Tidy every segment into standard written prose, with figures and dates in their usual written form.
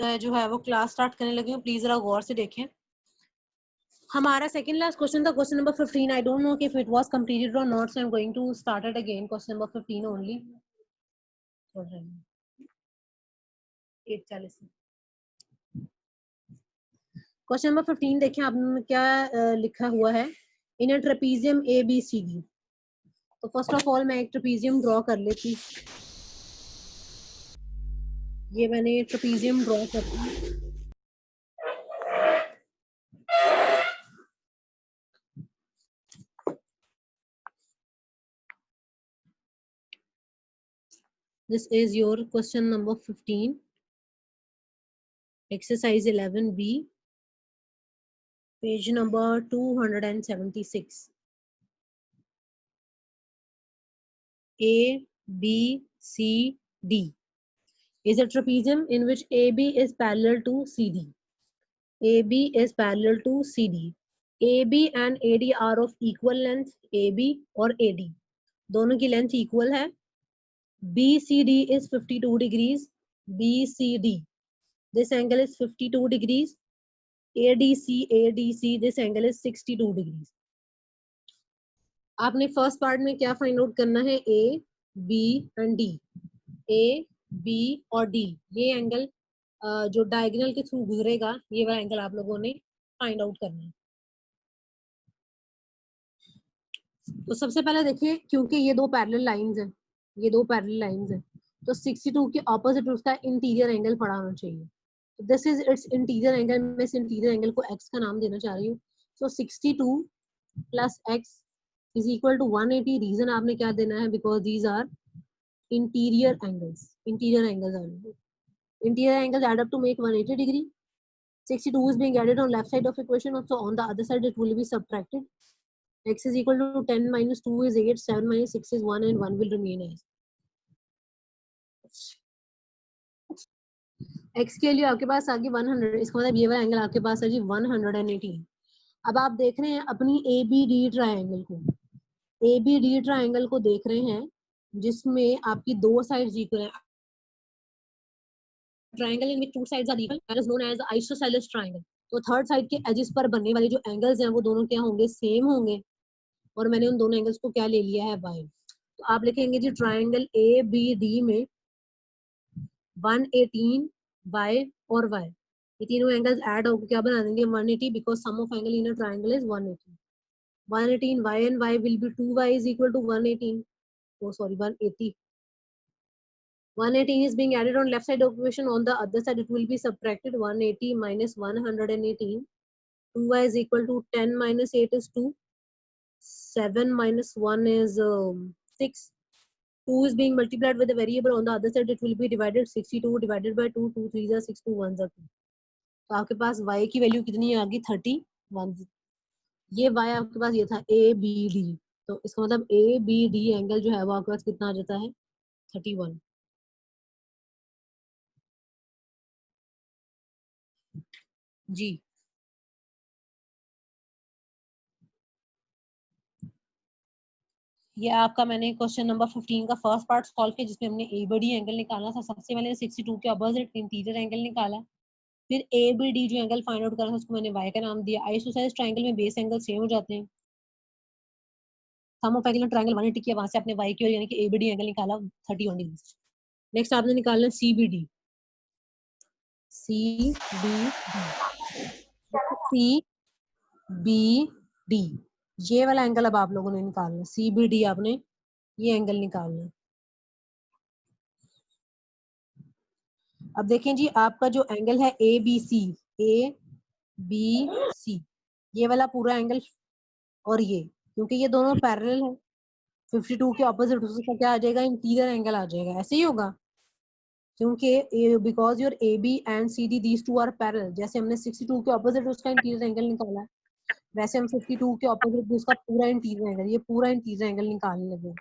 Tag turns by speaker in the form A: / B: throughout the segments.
A: जो है वो क्लास स्टार्ट करने लगी हूँ, प्लीज जरा गौर से देखें। हमारा सेकंड लास्ट क्वेश्चन था question number 15. I don't know if it was completed और not, so I am going to start it again. Question number 15 only. 8:40. Question number 15 देखें आपने क्या लिखा हुआ है. In a trapezium ABCD. तो फर्स्ट ऑफ ऑल मैं एक ट्रेपीजियम ड्रॉ कर लेती हूँ. ये मैंने ट्रेपीजियम ड्रॉ कर दी. This is your question number 15. Exercise 11B. Page number 276. ABCD is a trapezium in which AB is parallel to CD. AB is parallel to CD. AB and AD are of equal length. AB और AD दोनों की length equal है. BCD is 52 degrees. BCD, this angle is 52 degrees. ADC, this angle is 62 degrees. आपने first part में क्या find out करना है? A, B and D. A, B और D ये एंगल जो डायगोनल के थ्रू गुजरेगा, ये वाला एंगल आप लोगों ने फाइंड आउट करना है. तो सबसे पहले देखिए, क्योंकि ये दो पैरेलल लाइंस हैं, ये दो पैरेलल लाइंस हैं, तो 62 के ऑपोजिट उसका इंटीरियर एंगल पड़ा होना चाहिए. This is it's interior angle. मैं इस इंटीरियर एंगल को x का नाम देना चाह रही हूँ. So 62 plus x is equal to 180. Reason आपने क्या देना है? Because these are interior angles. Interior angles are interior angles add up to make 180 degree. 62 is being added on left side of equation, so on the other side it will be subtracted. X is equal to 10 minus 2 is 8, 7 minus 6 is 1 and 1 will remain as. X के लिए आपके पास आ गई 100. इसका मतलब ये वाला angle आपके पास है जी 118. अब आप देख रहे हैं अपनी ABD ट्रायंगल को. ABD ट्रायंगल को देख रहे हैं जिसमें आपकी दो साइड्स इक्वल हैं. Triangle in which two sides are equal is known as isosceles triangle. तो थर्ड साइड के एजेस पर बनने वाले जो एंगल्स हैं वो दोनों क्या होंगे? सेम होंगे. और मैंने उन दोनों एंगल्स को क्या ले लिया है? y. तो आप लिखेंगे जी ट्रायंगल ABD में 118 y और y, ये तीनों एंगल्स ऐड होकर क्या बना देंगे? 180, because sum of angle in a triangle is 180. 118 y and y will be 2y is equal to 118. Oh sorry, 180. 118 is being added on left side of equation. On the other side it will be subtracted. 180 minus 118. 2y is equal to 10 minus 8 is 2. 7 minus 1 is 6. 2 is being multiplied with a variable. On the other side it will be divided. 62 divided by 2. 2 3s are 6, 2 1s are 2. तो आपके पास y की value कितनी आ गई? 31. ये y आपके पास ये था ABD. तो इसका मतलब ABD एंगल जो है वो आपके पास कितना आ जाता है? 31. जी ये आपका मैंने क्वेश्चन नंबर 15 का फर्स्ट पार्ट सॉल्व किया जिसमें हमने ABD एंगल निकालना था. सबसे पहले 62 के अपोजिट इंटीरियर एंगल निकाला. फिर ABD जो एंगल फाइंड आउट करना था उसको मैंने y का नाम दिया. आइसोसेलेस ट्रायंगल में बेस एंगल सेम हो जाते हैं. सम ऑफ एंगल ट्रायंगल 180 किया, वहां से आपने y की और यानी कि ABD एंगल निकाला 31 डिग्री. नेक्स्ट आपने निकालना CBD. CBD ये वाला एंगल अब आप लोगों ने निकालना. CBD आपने ये एंगल निकालना. अब देखें जी आपका जो एंगल है ABC ये वाला पूरा एंगल और ये, क्योंकि ये दोनों पैरेलल है, 52 के ऑपोजिट उसका क्या आ जाएगा? इंटीरियर एंगल आ जाएगा. ऐसे ही होगा क्योंकि because your AB and CD these two are parallel. जैसे हमने 62 के ऑपोजिट उसका इंटीरियर एंगल निकाला, वैसे हम 52 के ऑपोजिट उसका पूरा इंटीरियर एंगल, ये पूरा इंटीरियर एंगल निकालने लगे.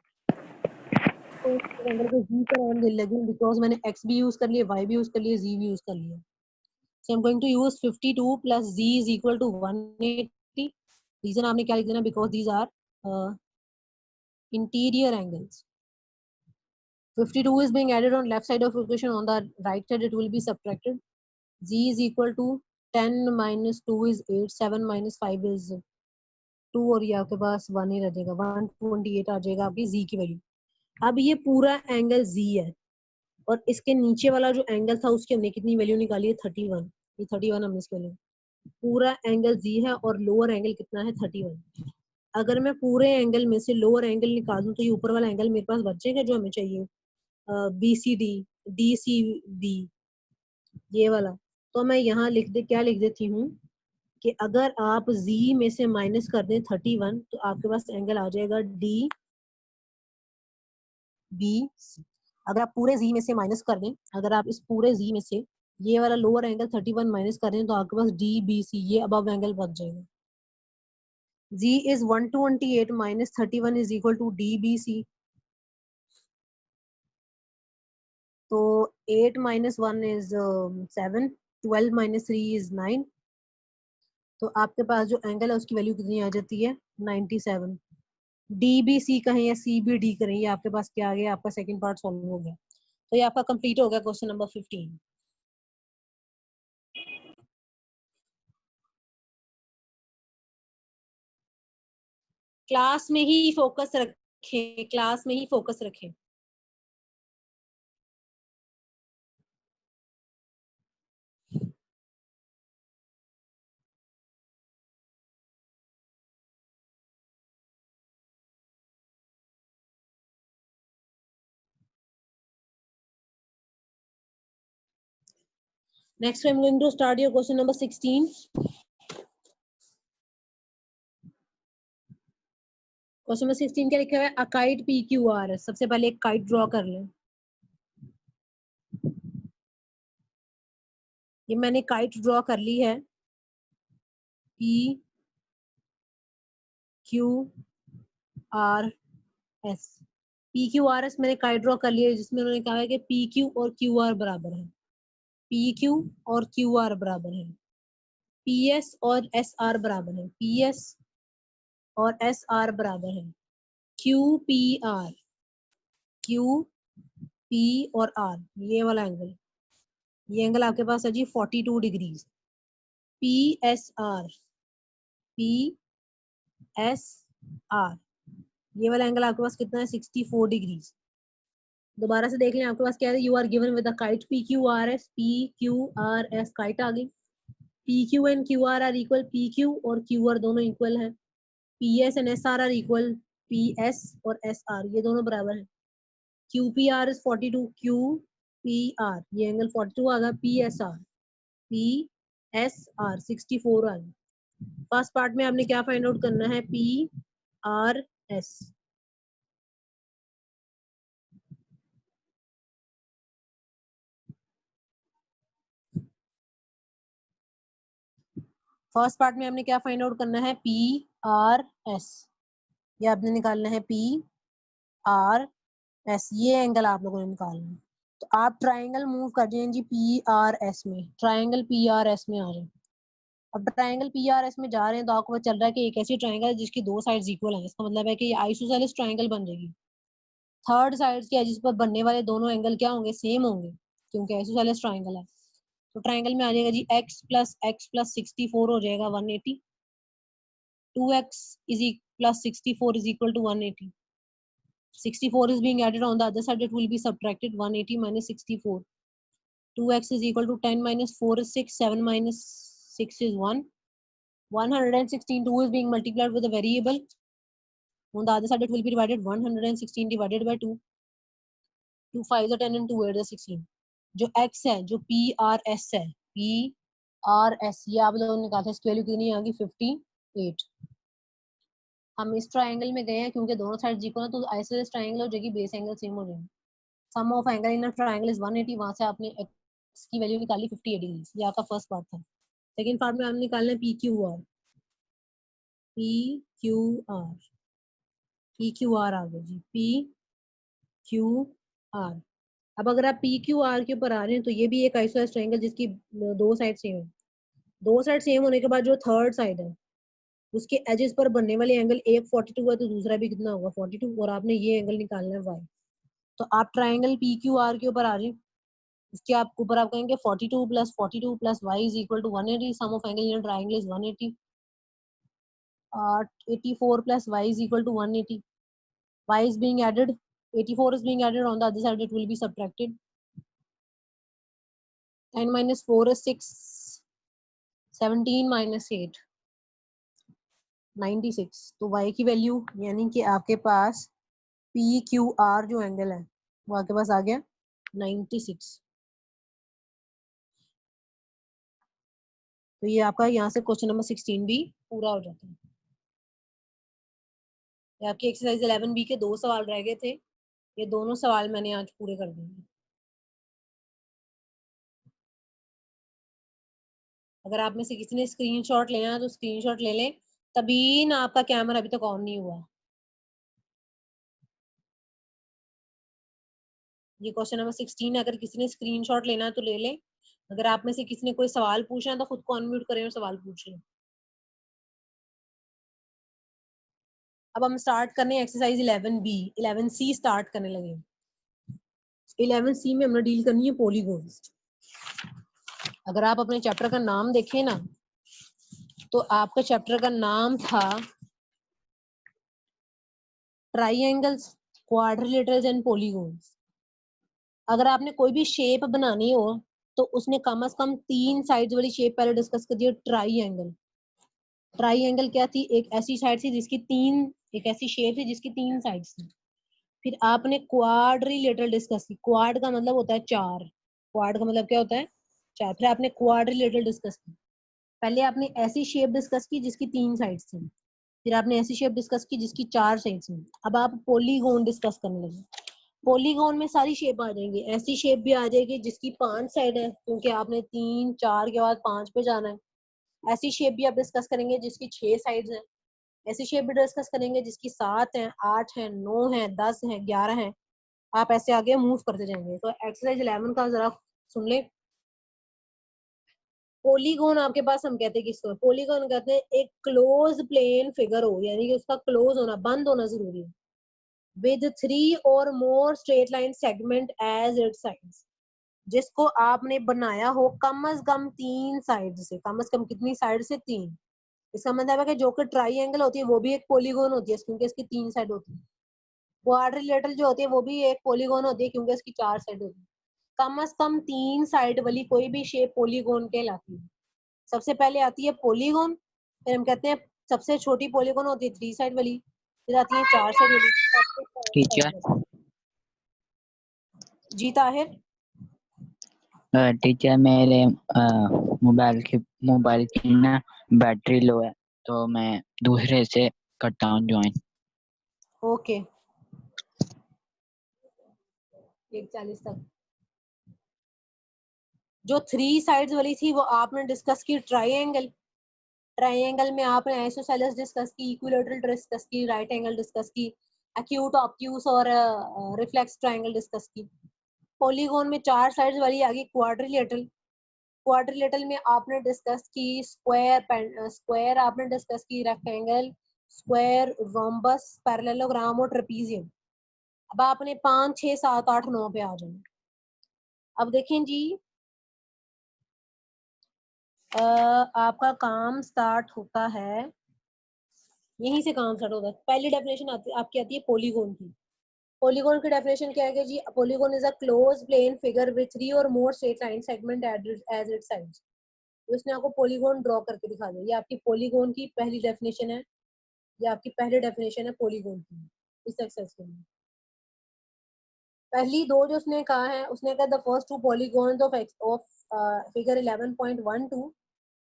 A: तो एंगल को G का नाम देने लगे बिकॉज मैंने X भी यूज कर लिया, Y भी यूज कर लिया, Z भी यूज कर लिया. So I'm going to use 52 plus Z is equal to 180. Reason आपने क्या लिख देना? Because these are interior angles. 52 is being added on left side of equation. On the right side it will be subtracted. z is equal to 10 minus 2 is 8, 7 minus 5 is 2 और ये आपके पास 1 ही रह जाएगा, 128 आ जाएगा आपकी z की वैल्यू। अब ये पूरा एंगल z है और इसके नीचे वाला जो एंगल था उसकी हमने कितनी वैल्यू निकाली है 31, ये 31 हमने इसके लिए, पूरा एंगल z है और लोअर एंगल कितना है 31। अगर मैं पूरे एंगल में से लोअर एंगल निकाल दूं तो ये ऊपर वाला एंगल मेरे पास बचेगा जो हमें चाहिए, BCD, DCB, ये वाला। तो मैं यहाँ क्या लिख देती हूँ कि अगर आप z में से माइनस कर दें 31 तो आपके पास एंगल आ जाएगा DBC। अगर आप पूरे z में से माइनस कर दें, अगर आप इस पूरे z में से ये वाला लोअर एंगल 31 माइनस कर दें तो आपके पास DBC ये अबव एंगल बच जाएगा। z is 128 minus 31 is equal to DBC। तो 8 minus 1 is 7, 12 minus 3 is 9। तो आपके पास जो एंगल है उसकी वैल्यू कितनी आ जाती है 97। DBC कहें या CBD करें, ये आपके पास क्या आ गया, आपका सेकंड पार्ट सॉल्व हो गया। तो ये आपका कंप्लीट हो गया क्वेश्चन नंबर 15। क्लास में ही फोकस रखें, क्लास में ही फोकस रखें। Next I'm going to start your question number 16. Question number 16 क्या लिखा हुआ है, अ काइट PQR। सबसे पहले एक काइट ड्रॉ कर लें। ये मैंने काइट ड्रॉ कर ली है, PQRS। PQRS मैंने काइट ड्रॉ कर लिया है जिसमें उन्होंने कहा है कि PQ और QR बराबर है, PQ और QR बराबर है, PS और SR बराबर है, PS और SR बराबर है, QPR, QP और R, ये वाला एंगल, ये एंगल आपके पास है जी 42 डिग्रीज। PSR, PSR, ये वाला एंगल आपके पास कितना है 64 डिग्रीज। दोबारा से देख लें, आपके पास क्या है, you are given with the kite PQRS, PQRS kite आ गई, PQ and QR are equal, PQ और QR दोनों इक्वल है, PS and SR are equal, PS और SR ये दोनों बराबर है, QPR इज 42, QPR ये एंगल 42 आ गया, PSR 64 आ गया। फर्स्ट पार्ट में आपने क्या फाइंड आउट करना है, PRS। फर्स्ट पार्ट में आपने क्या फाइंड आउट करना है, PRS, ये आपने निकालना है PRS, ये एंगल आप लोगों ने निकालना है। तो आप ट्राइंगल मूव कर जाए जी PRS में, ट्राइंगल PRS में आ जाए। अब ट्राइंगल PRS में जा रहे हैं तो आपको पता चल रहा है कि एक ऐसी ट्राइंगल है जिसकी दो साइड्स इक्वल हैं, इसका मतलब है कि ये आइसोसेलेस ट्राइंगल बन जाएगी। थर्ड साइड क्या है, जिस पर बनने वाले दोनों एंगल क्या होंगे, सेम होंगे, क्योंकि आइसोसेलेस ट्राइंगल है। तो ट्राइंगल में आ जाएगा जी x plus 64 हो जाएगा 180, 2x plus 64 is equal to 180, 64 is being added on the other side, it will be subtracted, 180 minus 64, 2x is equal to 10 minus 4 is 6, 7 minus 6 is 1, 116, 2 is being multiplied with a variable, on the other side it will be divided, 116 divided by 2, 2 5 are 10 and 2 8 are 16। जो x है, जो PRS है, PRS ये आप लोगों ने कहा था, इसकी वैल्यू कितनी आ गई 58। हम इस ट्राइंगल में गए हैं क्योंकि दोनों साइड इक्वल है, तो आइसोसेलेस ट्राइंगल हो जाएगी, बेस एंगल सेम हो जाएगी। Sum of angle in a triangle is 180, वहां से आपने x की वैल्यू निकाली 58 डिग्री, ये आपका फर्स्ट पार्ट था। सेकंड पार्ट में आपने निकालना है PQR, PQR, PQR आ गया जी, PQR। अब अगर आप PQR के ऊपर आ रहे हैं तो ये भी एक आइसोसेलेस ट्राइंगल जिसकी दो साइड सेम है। दो साइड सेम होने के बाद जो थर्ड साइड है उसके एजेस पर बनने वाले एंगल एक 42 है तो दूसरा भी कितना होगा 42, और आपने ये एंगल निकालना है y। तो आप ट्राइंगल PQR के ऊपर आ जाए, इसके आप ऊपर आप कहेंगे 42 + 42 + y = 180, sum of angle in triangle is 180, 84 + y = 180, y is being added, 84 is being added, on the other side it will be subtracted. 10 - 4 is 6, 17 - 8 96। तो y की वैल्यू यानी कि आपके पास PQR जो एंगल है वो आपके पास आ गया 96। तो ये आपका यहाँ से क्वेश्चन नंबर 16 भी पूरा हो जाता है। ये आपकी एक्सरसाइज 11B के 2 सवाल रह गए थे, ये दोनों सवाल मैंने आज पूरे कर दिए। अगर आप में से किसी ने स्क्रीनशॉट लेना है तो स्क्रीनशॉट ले लें, तभी ना आपका कैमरा अभी तक ऑन नहीं हुआ। ये क्वेश्चन नंबर 16 अगर किसी ने स्क्रीनशॉट लेना है तो ले लें। अगर आप में से किसी ने कोई सवाल पूछना है तो खुद को अनम्यूट करें और सवाल पूछ लें। अब हम स्टार्ट करने एक्सरसाइज 11B 11C स्टार्ट करने लगे। 11C में हमने डील करनी है पॉलीगॉन्स। अगर आप अपने चैप्टर का नाम देखें ना तो आपका चैप्टर का नाम था ट्राइएंगल्स, क्वाड्रिलेटरल्स एंड पॉलीगॉन्स। अगर आपने कोई भी शेप बनानी हो तो उसने कम से कम 3 साइड्स वाली शेप पहले डिस्कस कर दिया। ट्राइएंगल, ट्राइएंगल क्या थी? एक ऐसी साइड थी जिसकी 3, एक ऐसी शेप थी जिसकी 3 साइड्स थी। फिर आपने क्वाड्रिलेटरल डिस्कस की। क्वाड का मतलब होता है 4, क्वाड का मतलब क्या होता है? 4। फिर आपने क्वाड्रिलेटरल डिस्कस की। पहले आपने ऐसी शेप डिस्कस की जिसकी 3 साइड्स थी, फिर आपने ऐसी शेप डिस्कस की जिसकी 4 साइड्स थी। अब आप पॉलीगॉन डिस्कस करने लगे। पॉलीगॉन में सारी शेप आ जाएंगी। ऐसी शेप भी आ जाएगी जिसकी 5 साइड है, क्योंकि आपने 3 4 के बाद 5 पे जाना है। ऐसी शेप भी आप डिस्कस करेंगे जिसकी 6 साइड्स हैं। ऐसी शेप भी डिस्कस करेंगे जिसकी 7 है, 8 है, 9 है, 10 है, 11 है। आप ऐसे आगे मूव करते जाएंगे। तो एक्सरसाइज 11 का जरा सुन ले। पॉलीगॉन आपके पास हम कहते हैं किसको? पॉलीगॉन कहते हैं एक क्लोज प्लेन फिगर हो, यानी कि उसका क्लोज होना, बंद होना जरूरी है, with 3 or more straight line segment as its sides, जिसको आपने बनाया हो कम से कम 3 साइड से। कम से कम कितनी साइड से? 3। इसका मतलब है कि जो कि ट्राइएंगल होती है वो भी एक पॉलीगॉन होती है क्योंकि इसकी 3 साइड होती है। क्वाड्रिलेटरल जो होती है वो भी एक पॉलीगॉन होती है क्योंकि इसकी 4 साइड होती है। कम से कम 3 साइड वाली कोई भी शेप पॉलीगॉन कहलाती है। सबसे पहले आती है पॉलीगॉन, फिर हम कहते हैं सबसे छोटी पॉलीगॉन होती है 3 साइड वाली, फिर आती है 4 साइड वाली।
B: टीचर
A: जी ताहिर।
B: टीचर मेरे मोबाइल की ना बैटरी लो है, तो मैं दूसरे से करता हूँ ज्वाइन।
A: ओके 1:40 तक। जो 3 साइड्स वाली थी वो आपने डिस्कस की ट्राइएंगल। ट्राइएंगल में आपने आइसोसेलेस डिस्कस की, इक्विलैटरल डिस्कस की, राइट एंगल डिस्कस की, एक्यूट, ऑब्ट्यूस और रिफ्लेक्स ट्राइंगल डिस्कस की। पॉलीगॉन में 4 साइड्स वाली आ गई क्वाड्रिलेटरल। क्वाड्रिलेटरल में आपने डिस्कस की स्क्वायर, स्क्वायर आपने डिस्कस की, रेक्टेंगल, स्क्वायर, रोम्बस, पैरेललोग्राम और ट्रेपीजियम। अब आपने 5 6 7 8 9 पे आ जाना। अब देखें जी, आपका काम स्टार्ट होता है, यहीं से काम स्टार्ट होता है। पहली डेफिनेशन आपकी आती है पॉलीगॉन की। पॉलीगॉन की डेफिनेशन क्या है जी? Polygon is a close plane figure with 3 और more straight line segment as its sides. उसने आपको पॉलीगॉन ड्रॉ करके दिखा दिया। ये आपकी पॉलीगॉन की पहली डेफिनेशन है, ये आपकी पहली डेफिनेशन है पॉलीगॉन की इस एक्सरसाइज के लिए। पहली दो जो उसने कहा है, उसने कहा the first two polygons of figure 11.12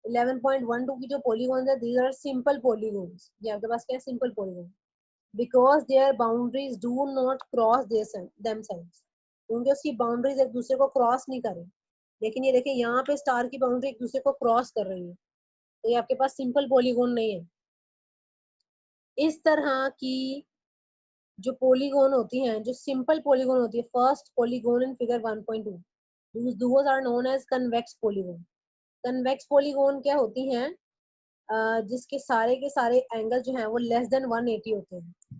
A: 11.12 की जो पॉलीगॉन्स है दीज आर सिंपल पॉलीगॉन्स। ये आपके पास क्या है? Simple polygon. Because their boundaries do not cross themselves, क्योंकि उसकी बाउंड्रीज एक दूसरे को क्रॉस नहीं कर रही। लेकिन ये देखिए यहाँ पे स्टार की बाउंड्री एक दूसरे को क्रॉस कर रही है, तो ये आपके पास सिंपल पॉलीगॉन नहीं है। इस तरह की जो पॉलीगॉन होती हैं, जो सिंपल पॉलीगॉन होती है, first polygon in figure 1.2, those are known as convex polygon. Convex polygon क्या होती हैं? जिसके सारे के सारे एंगल जो हैं वो लेस देन 180 होते हैं।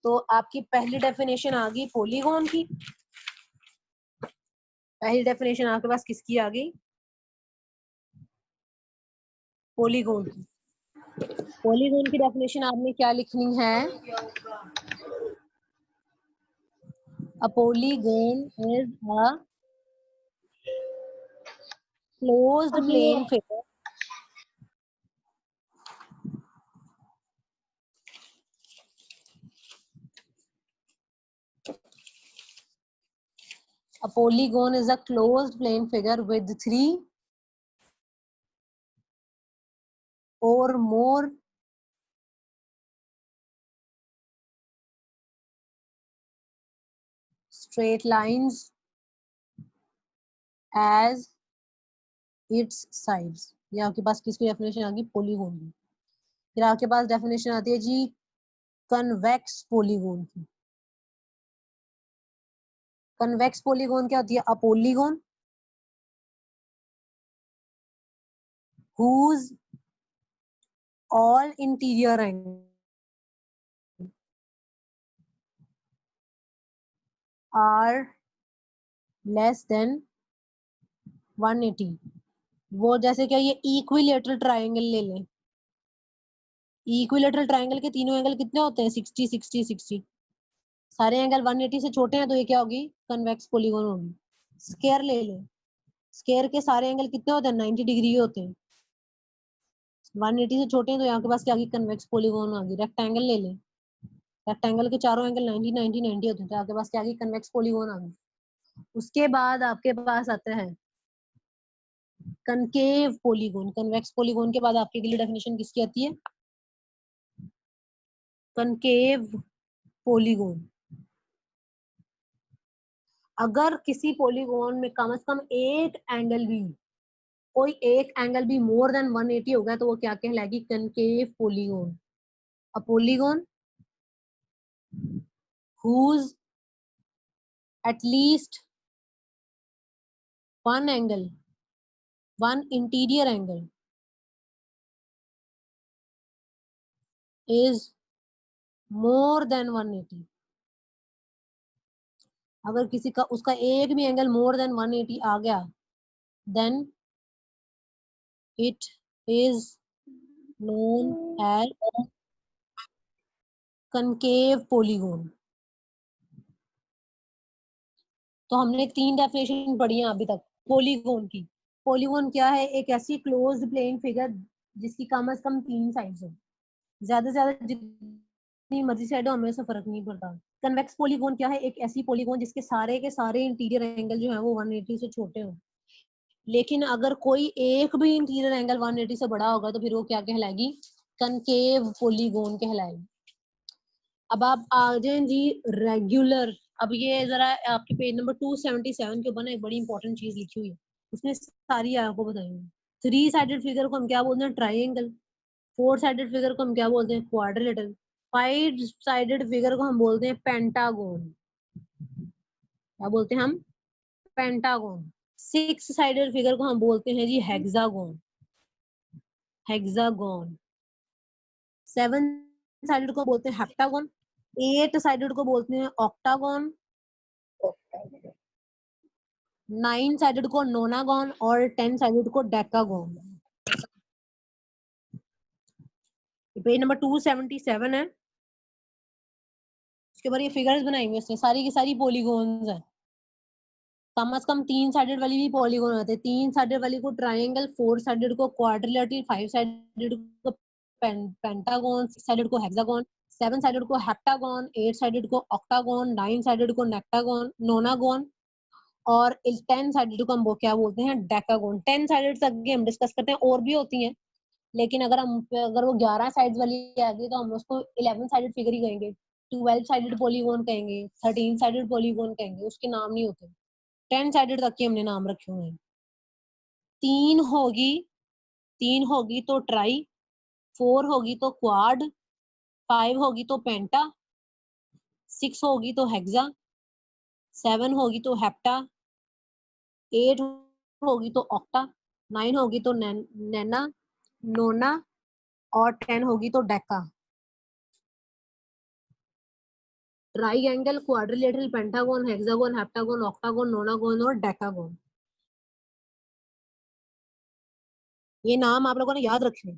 A: तो आपकी पहली डेफिनेशन आ गई पॉलीगॉन की। पहली डेफिनेशन आपके पास किसकी आ गई? पॉलीगॉन की। पॉलीगॉन की डेफिनेशन आपने क्या लिखनी है? A polygon is a closed plane figure a polygon is a closed plane figure with 3 or more straight lines as its sides। ये आपके पास किसकी डेफिनेशन आ गई? पॉलीगॉन की। फिर आपके पास डेफिनेशन आती है जी कन्वेक्स पॉलीगॉन की। कन्वेक्स पॉलीगॉन क्या होती है? अ polygon whose all interior angles are less than 180। वो जैसे क्या, ये इक्विलेटरल ट्रायंगल ले लें। इक्विलेटरल ट्रायंगल के तीनों एंगल कितने होते हैं? 60 60 60। सारे एंगल 180 से छोटे हैं तो ये क्या होगी? कन्वेक्स पॉलीगॉन होगी। स्क्वायर ले लें, स्क्वायर के सारे एंगल कितने होते हैं? 90 डिग्री होते हैं। 180 से छोटे हैं तो यहाँ के पास क्या होगी? कन्वेक्स पॉलीगॉन होगी। रेक्टेंगल ले लें, रेक्टेंगल के चारों एंगल 90 90 90 होते हैं तो आपके पास क्या होगी? कन्वेक्स पॉलीगॉन आ गई। उसके बाद आपके पास आता है कनकेव पॉलीगॉन। कन्वेक्स पॉलीगॉन के बाद आपके लिए डेफिनेशन किसकी आती है? Concave polygon. अगर किसी पॉलीगॉन में कम से कम एक एंगल भी, कोई एक एंगल भी मोर देन 180 होगा तो वो क्या कहलाएगी? Concave polygon. A polygon whose at least one angle, one interior angle is more than 180। अगर किसी का उसका एक भी एंगल मोर देन 180 आ गया then it is known as concave polygon। तो हमने 3 डेफिनेशन पढ़ी है अभी तक पॉलीगॉन की। पॉलीगॉन क्या है? एक ऐसी क्लोज्ड प्लेन फिगर जिसकी कम से कम 3 साइड्स हो। ज्यादा से ज्यादा जितनी मर्जी साइड हो, हमें उससे फर्क नहीं पड़ता। कन्वेक्स पॉलीगॉन क्या है? एक ऐसी पॉलीगॉन जिसके सारे के सारे इंटीरियर एंगल जो है वो 180 से छोटे हो। लेकिन अगर कोई एक भी इंटीरियर एंगल 180 से बड़ा होगा तो फिर वो क्या कहलाएगी? कनकेव पॉलीगॉन कहलाएगी। अब आप आ जाए जी रेगुलर। अब ये जरा आपके पेज नंबर 277 के ऊपर ना एक बड़ी इंपॉर्टेंट चीज लिखी हुई है, उसने सारी आपको बताएंगे। 3 साइडेड फिगर को हम क्या बोलते हैं? ट्राइंगल। 4 साइडेड फिगर को हम क्या बोलते हैं? क्वाड्रिलेटरल। 5 साइडेड फिगर को हम बोलते हैं पेंटागोन। क्या बोलते हैं हम? पेंटागोन। 6 साइडेड फिगर को हम बोलते हैं जी हेक्सागोन। हेक्सागोन। 7 साइडेड को बोलते हैं हेप्टागोन। 8 साइडेड को बोलते हैं ऑक्टागोन। 9 साइडेड को नोनागोन और 10 साइडेड को डेकागोन। पेज नंबर 277 है, उसके बाद ये फिगर्स बनाएंगे उसने, सारी की सारी पॉलीगॉन्स हैं। कम से कम 3 साइडेड वाली भी पॉलीगॉन होते हैं। 3 साइडेड वाली को ट्रायंगल, 4 साइडेड को क्वाड्रिलेटरल, 5 साइडेड को पेंटागोन, 6 साइडेड को हेक्सागोन, 7 साइडेड को हेप्टागोन, 8 साइडेड को ऑक्टागोन, 9 साइडेड को नेक्टागोन, नोनागोन और 10 साइडेड को हम वो क्या बोलते हैं? डेकागोन। 10 साइडेड तक हम डिस्कस करते हैं, और भी होती हैं लेकिन अगर वो 11 साइड्स वाली आ गई तो हम उसको 11 साइडेड फिगर ही कहेंगे। 12 साइडेड पॉलीगॉन कहेंगे, 13 साइडेड पॉलीगॉन कहेंगे, उसके नाम नहीं होते। 10 साइडेड तक के हमने नाम रखे हुए हैं। 3 होगी, 3 होगी तो ट्राई, 4 होगी तो क्वाड, 5 होगी तो पेंटा, 6 होगी तो हेक्सा, 7 होगी तो हेप्टा, 8 होगी तो ऑक्टा, 9 होगी तो नैना, नोना और 10 होगी तो Deka. Triangle, quadrilateral, pentagon, hexagon, heptagon, octagon, नोनागन और डेकागन। ये नाम आप लोगों ने याद रखने।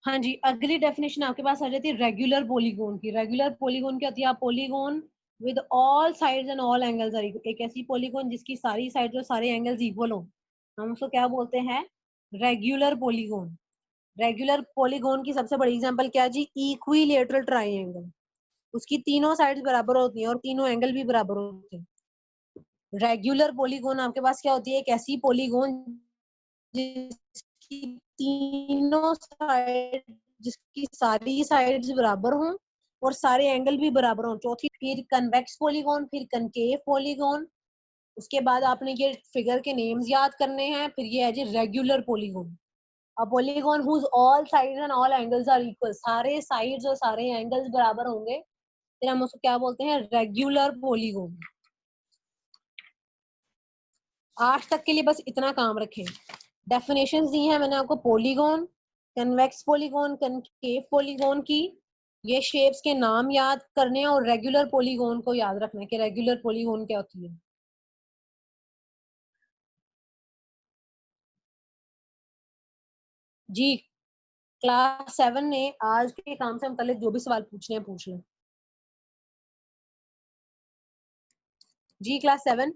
A: हाँ जी, अगली डेफिनेशन आपके पास आ जाती है रेगुलर पॉलीगोन की। रेगुलर पॉलीगोन क्या होती है? Polygon with all sides and all angles are equal. एक ऐसी पॉलीगोन जिसकी सारी साइड्स और सारे एंगल्स इक्वल हो, हम उसको क्या बोलते हैं? Regular polygon. रेगुलर पॉलीगोन की सबसे बड़ी एग्जांपल क्या है जी? Equilateral triangle. उसकी तीनों साइड्स बराबर होती हैं और तीनों एंगल भी बराबर होते हैं। रेगुलर पॉलीगोन आपके पास क्या होती है? एक ऐसी पॉलीगोन जिसकी तीनों साइड, जिसकी सारी साइड्स बराबर हों और सारे एंगल भी बराबर हों। चौथी फिर कन्वेक्स पॉलीगोन, फिर कनकेव पॉलीगोन। उसके बाद आपने ये फिगर के नेम्स याद करने हैं। फिर ये है जी regular polygon. A polygon whose all sides and all angles are equal. सारे साइड्स और सारे एंगल्स बराबर होंगे, फिर हम उसको क्या बोलते हैं? Regular polygon. आज तक के लिए बस इतना काम रखें। डेफिनेशंस दी हैं मैंने आपको polygon, convex polygon, concave polygon की। ये शेप्स के नाम याद करने हैं और रेगुलर पॉलीगोन को याद रखना है कि रेगुलर पॉलीगोन क्या होती है। जी, क्लास 7 ने आज के काम से मुतालिक जो भी सवाल पूछने हैं पूछ लें। जी क्लास 7।